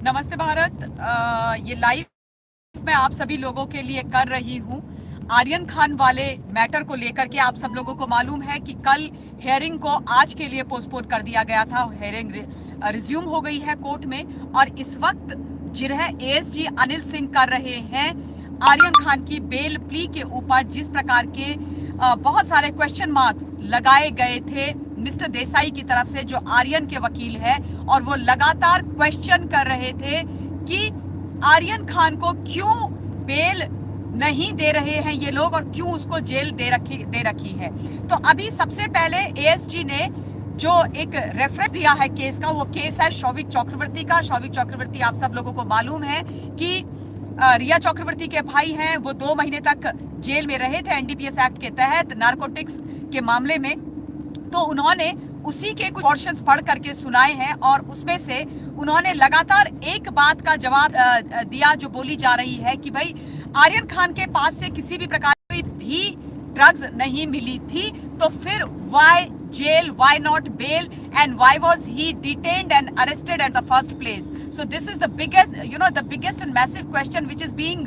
नमस्ते भारत। ये लाइव मैं आप सभी लोगों के लिए कर रही हूँ आर्यन खान वाले मैटर को लेकर के। आप सब लोगों को मालूम है कि कल हेयरिंग को आज के लिए पोस्टपोन कर दिया गया था। हेयरिंग रिज्यूम हो गई है कोर्ट में और इस वक्त जिरह एएसजी अनिल सिंह कर रहे हैं आर्यन खान की बेल प्ली के ऊपर। जिस प्रकार के बहुत सारे क्वेश्चन मार्क्स लगाए गए थे मिस्टर देसाई की तरफ से, जो आर्यन के वकील है, और वो लगातार क्वेश्चन कर रहे थे कि आर्यन खान को क्यों बेल नहीं दे रहे हैं ये लोग और क्यों उसको जेल दे रखी है। तो अभी सबसे पहले एएसजी ने जो एक रेफरेंस दिया है केस का, वो केस है शौविक चक्रवर्ती का। शौविक चक्रवर्ती आप सब लोगों को मालूम है कि रिया चक्रवर्ती के भाई हैं। वो 2 महीने तक जेल में रहे थे एनडीपीएस एक्ट के तहत नारकोटिक्स के मामले में। तो उन्होंने उसी के कुछ पोर्शंस पढ़ करके सुनाए हैं और उसमें से उन्होंने लगातार एक बात का जवाब दिया जो बोली जा रही है कि भाई आर्यन खान के पास से किसी भी प्रकार की भी ड्रग्स नहीं मिली थी, तो फिर Y jail, why not bail, and why was he detained and arrested at the first place? So this is the biggest and massive question which is being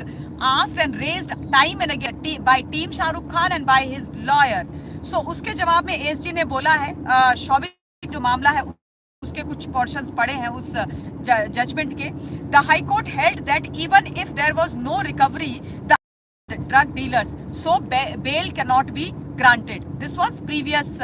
asked and raised time and again by Team Shahrukh Khan and by his lawyer. So उसके जवाब में SG ने बोला है, शौविक जो मामला है उसके कुछ पोर्शंस पढ़े हैं उस जजमेंट के। The High Court held that even if there was no recovery, the drug dealers, so bail cannot be granted. This was previous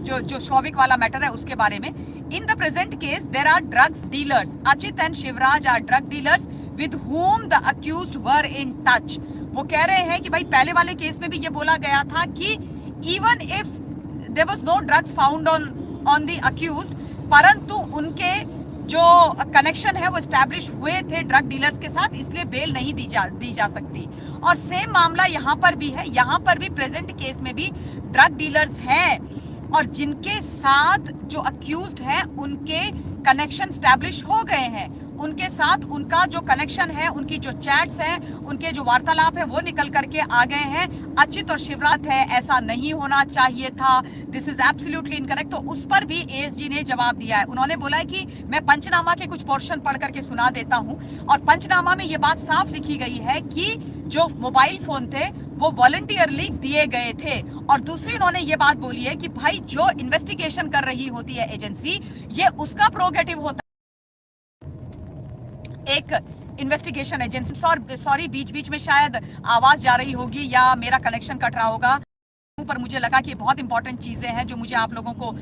जो शौविक वाला मैटर है उसके बारे में। In the present case there are drugs dealers, Achit and Shivraj are drug dealers with whom the accused were in touch. वो कह रहे हैं कि भाई पहले वाले केस में भी ये बोला गया था कि even if there was no drugs found on the accused, परंतु उनके जो कनेक्शन है वो एस्टैब्लिश हुए थे ड्रग डीलर्स के साथ, इसलिए बेल नहीं दी जा सकती। और सेम मामला यहाँ पर भी है। यहाँ पर भी प्रेजेंट केस में भी ड्रग डीलर्स हैं और जिनके साथ जो अक्यूज्ड हैं उनके कनेक्शन एस्टैब्लिश हो गए हैं। उनके साथ उनका जो कनेक्शन है, उनकी जो चैट्स हैं, उनके जो वार्तालाप है वो निकल करके आ गए हैं। अचित और शिवराज है, ऐसा नहीं होना चाहिए था, दिस इज एब्सोल्युटली इनकरेक्ट। तो उस पर भी एएसजी ने जवाब दिया है। उन्होंने बोला है कि मैं पंचनामा के कुछ पोर्शन पढ़ करके सुना देता हूं और पंचनामा में ये बात साफ लिखी गई है कि जो मोबाइल फोन थे वो वॉलंटियरली दिए गए थे। और दूसरी उन्होंने ये बात बोली है कि भाई जो इन्वेस्टिगेशन कर रही होती है एजेंसी, ये उसका प्रोगेटिव होता है। एक इन्वेस्टिगेशन एजेंसी, सॉरी बीच में शायद आवाज जा रही होगी या मेरा कनेक्शन कट रहा होगा, पर मुझे लगा कि बहुत इंपॉर्टेंट चीजें हैं जो मुझे आप लोगों को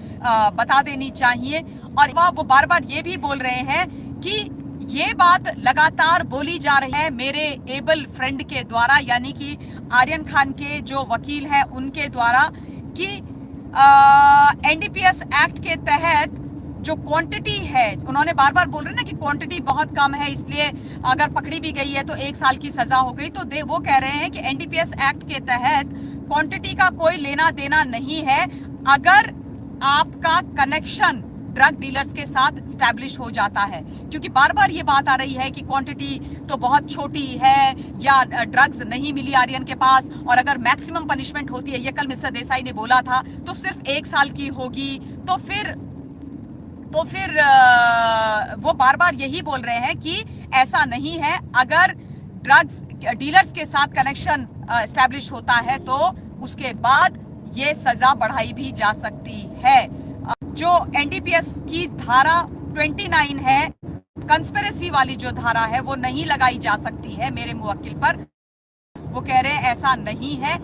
बता देनी चाहिए। और वो बार बार ये भी बोल रहे हैं कि ये बात लगातार बोली जा रही है मेरे एबल फ्रेंड के द्वारा, यानी कि आर्यन खान के जो वकील हैं उनके द्वारा, कि एनडीपीएस एक्ट के तहत जो क्वांटिटी है, उन्होंने बार बार बोल रहे हैं ना कि क्वांटिटी बहुत कम है, इसलिए अगर पकड़ी भी गई है तो 1 साल की सजा हो गई। तो वो कह रहे हैं कि एनडीपीएस एक्ट के तहत क्वांटिटी का कोई लेना देना नहीं है अगर आपका कनेक्शन ड्रग डीलर्स के साथ स्टैब्लिश हो जाता है। क्योंकि बार बार ये बात आ रही है कि क्वांटिटी तो बहुत छोटी है या ड्रग्स नहीं मिली आर्यन के पास, और अगर मैक्सिमम पनिशमेंट होती है, ये कल मिस्टर देसाई ने बोला था, तो सिर्फ 1 साल की होगी। तो फिर वो बार बार यही बोल रहे हैं कि ऐसा नहीं है। अगर ड्रग्स डीलर्स के साथ कनेक्शन एस्टैब्लिश होता है तो उसके बाद ये सजा बढ़ाई भी जा सकती है। जो एनडीपीएस की धारा 29 है, कंस्पिरेसी वाली जो धारा है, वो नहीं लगाई जा सकती है मेरे मुवक्किल पर। वो कह रहे हैं ऐसा नहीं है,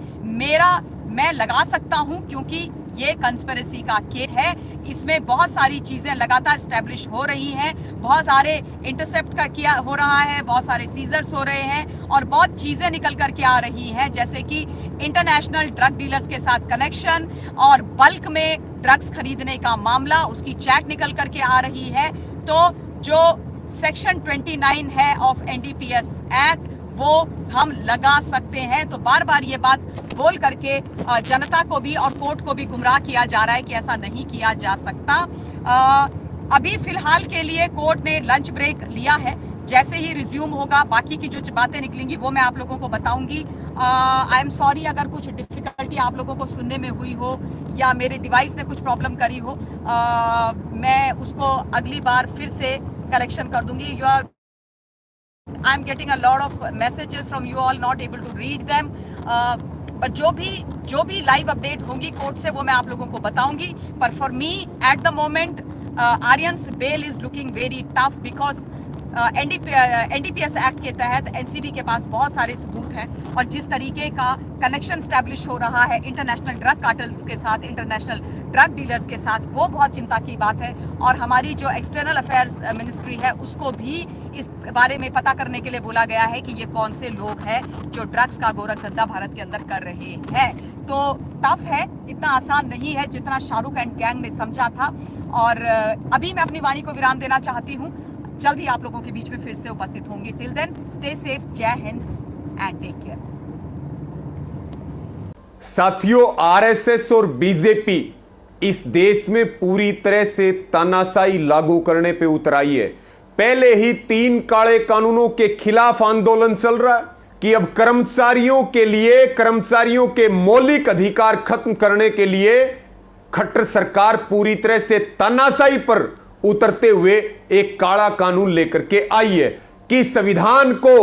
मैं लगा सकता हूं क्योंकि ये कंस्पिरेसी का केस है। इसमें बहुत सारी चीजें लगातार स्टैब्लिश हो रही हैं, बहुत सारे इंटरसेप्ट का किया हो रहा है, बहुत सारे सीजर्स हो रहे हैं और बहुत चीजें निकल करके आ रही हैं, जैसे कि इंटरनेशनल ड्रग डीलर्स के साथ कनेक्शन और बल्क में ड्रग्स खरीदने का मामला, उसकी चैट निकल करके आ रही है। तो जो सेक्शन 29 है ऑफ एनडीपीएस एक्ट वो हम लगा सकते हैं। तो बार बार ये बात बोल करके जनता को भी और कोर्ट को भी गुमराह किया जा रहा है कि ऐसा नहीं किया जा सकता। अभी फिलहाल के लिए कोर्ट ने लंच ब्रेक लिया है। जैसे ही रिज्यूम होगा बाकी की जो बातें निकलेंगी वो मैं आप लोगों को बताऊंगी। आई एम सॉरी अगर कुछ डिफिकल्टी आप लोगों को सुनने में हुई हो या मेरे डिवाइस ने कुछ प्रॉब्लम करी हो। मैं उसको अगली बार फिर से कलेक्शन कर दूंगी। You are I am getting a lot of messages from you all, not able to read them, but जो भी लाइव अपडेट होंगी कोर्ट से वो मैं आप लोगों को बताऊंगी। पर for me at the moment Aryan's bail is looking very tough because NDPS act के तहत एनसीबी के पास बहुत सारे सबूत हैं और जिस तरीके का कनेक्शन स्टैब्लिश हो रहा है इंटरनेशनल ड्रग कार्टल्स के साथ, इंटरनेशनल ड्रग डीलर्स के साथ, वो बहुत चिंता की बात है। और हमारी जो एक्सटर्नल अफेयर्स मिनिस्ट्री है उसको भी इस बारे में पता करने के लिए बोला गया है कि ये कौन से लोग हैं जो ड्रग्स का गोरख धंधा भारत के अंदर कर रहे हैं। तो टफ है, इतना आसान नहीं है जितना शाहरुख एंड गैंग ने समझा था। और अभी मैं अपनी वाणी को विराम देना चाहती हूँ, जल्द ही आप लोगों के बीच में फिर से उपस्थित होंगी। टिल देन स्टे सेफ, जय हिंद एंड टेक केयर। साथियों, आरएसएस और बीजेपी इस देश में पूरी तरह से तानाशाही लागू करने पे उतर आई है। पहले ही 3 काले कानूनों के खिलाफ आंदोलन चल रहा है कि अब कर्मचारियों के लिए, कर्मचारियों के मौलिक अधिकार खत्म करने के लिए खट्टर सरकार पूरी तरह से तानाशाही पर उतरते हुए एक काला कानून लेकर के आई है कि संविधान को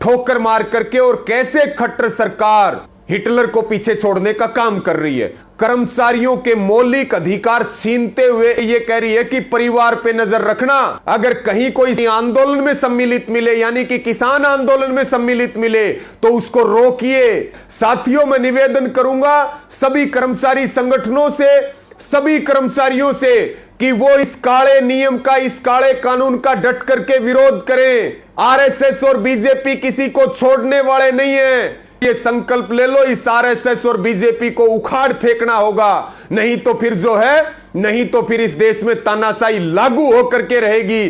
ठोकर मार करके और कैसे खट्टर सरकार हिटलर को पीछे छोड़ने का काम कर रही है। कर्मचारियों के मौलिक अधिकार छीनते हुए ये कह रही है कि परिवार पे नजर रखना, अगर कहीं कोई आंदोलन में सम्मिलित मिले, यानी कि किसान आंदोलन में सम्मिलित मिले, तो उसको रोकिए। साथियों, मैं निवेदन करूंगा सभी कर्मचारी संगठनों से, सभी कर्मचारियों से कि वो इस काले नियम का, इस काले कानून का डट करके विरोध करें। आरएसएस और बीजेपी किसी को छोड़ने वाले नहीं है। ये संकल्प ले लो, इस आरएसएस और बीजेपी को उखाड़ फेंकना होगा, नहीं तो फिर जो है, नहीं तो फिर इस देश में तानाशाही लागू होकर के रहेगी।